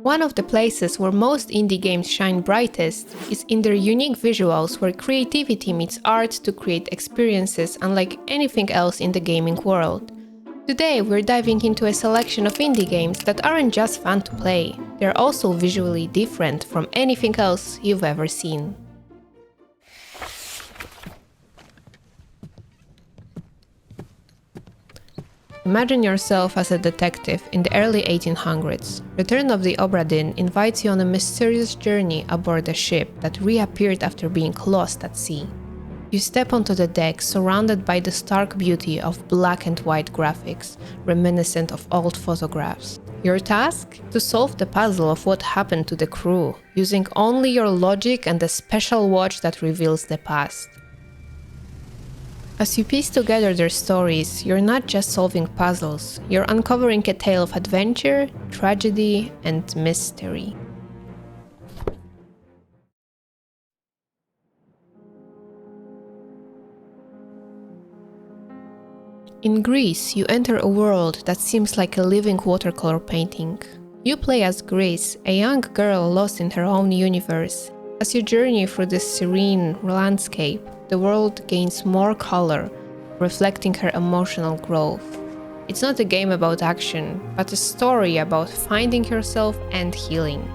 One of the places where most indie games shine brightest is in their unique visuals, where creativity meets art to create experiences unlike anything else in the gaming world. Today we're diving into a selection of indie games that aren't just fun to play, they're also visually different from anything else you've ever seen. Imagine yourself as a detective in the early 1800s. Return of the Obradinn invites you on a mysterious journey aboard a ship that reappeared after being lost at sea. You step onto the deck surrounded by the stark beauty of black and white graphics, reminiscent of old photographs. Your task? To solve the puzzle of what happened to the crew, using only your logic and a special watch that reveals the past. As you piece together their stories, you're not just solving puzzles, you're uncovering a tale of adventure, tragedy, and mystery. In GRIS, you enter a world that seems like a living watercolor painting. You play as GRIS, a young girl lost in her own universe. As you journey through this serene landscape, the world gains more color, reflecting her emotional growth. It's not a game about action, but a story about finding yourself and healing.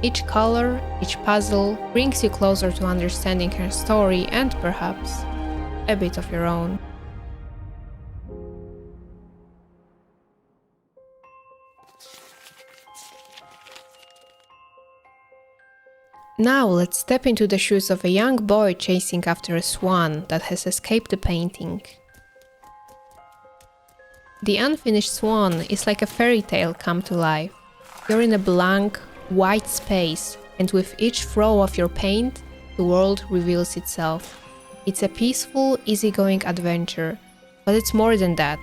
Each color, each puzzle, brings you closer to understanding her story and perhaps a bit of your own. Now let's step into the shoes of a young boy chasing after a swan that has escaped the painting. The Unfinished Swan is like a fairy tale come to life. You're in a blank, white space, and with each throw of your paint, the world reveals itself. It's a peaceful, easygoing adventure, but it's more than that.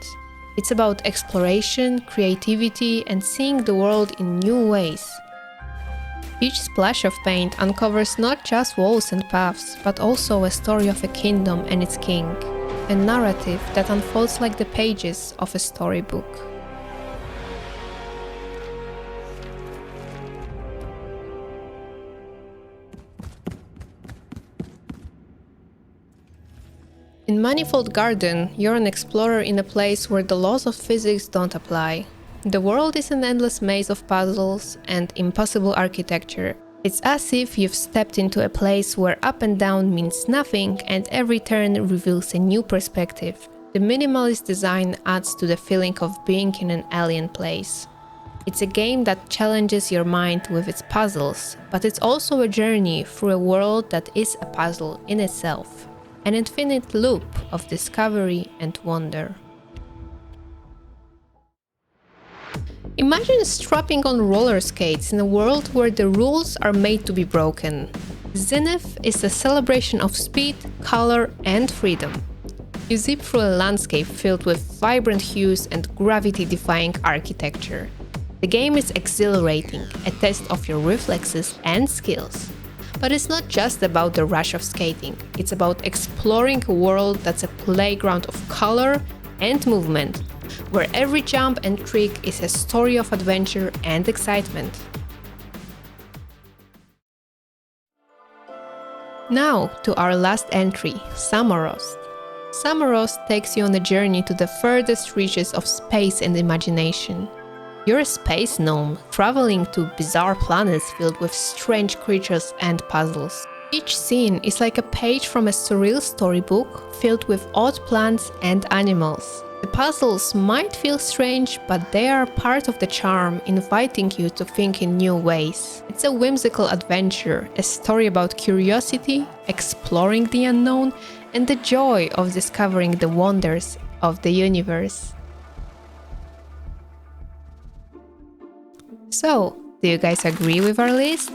It's about exploration, creativity, and seeing the world in new ways. Each splash of paint uncovers not just walls and paths, but also a story of a kingdom and its king, a narrative that unfolds like the pages of a storybook. In Manifold Garden, you're an explorer in a place where the laws of physics don't apply. The world is an endless maze of puzzles and impossible architecture. It's as if you've stepped into a place where up and down means nothing and every turn reveals a new perspective. The minimalist design adds to the feeling of being in an alien place. It's a game that challenges your mind with its puzzles, but it's also a journey through a world that is a puzzle in itself, an infinite loop of discovery and wonder. Imagine strapping on roller skates in a world where the rules are made to be broken. Zineth is a celebration of speed, color, and freedom. You zip through a landscape filled with vibrant hues and gravity-defying architecture. The game is exhilarating, a test of your reflexes and skills. But it's not just about the rush of skating, it's about exploring a world that's a playground of color and movement, where every jump and trick is a story of adventure and excitement. Now to our last entry, Samorost. Samorost takes you on a journey to the furthest reaches of space and imagination. You're a space gnome, traveling to bizarre planets filled with strange creatures and puzzles. Each scene is like a page from a surreal storybook filled with odd plants and animals. The puzzles might feel strange, but they are part of the charm, inviting you to think in new ways. It's a whimsical adventure, a story about curiosity, exploring the unknown, and the joy of discovering the wonders of the universe. So, do you guys agree with our list?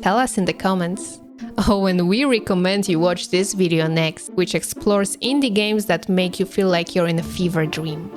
Tell us in the comments. Oh, and we recommend you watch this video next, which explores indie games that make you feel like you're in a fever dream.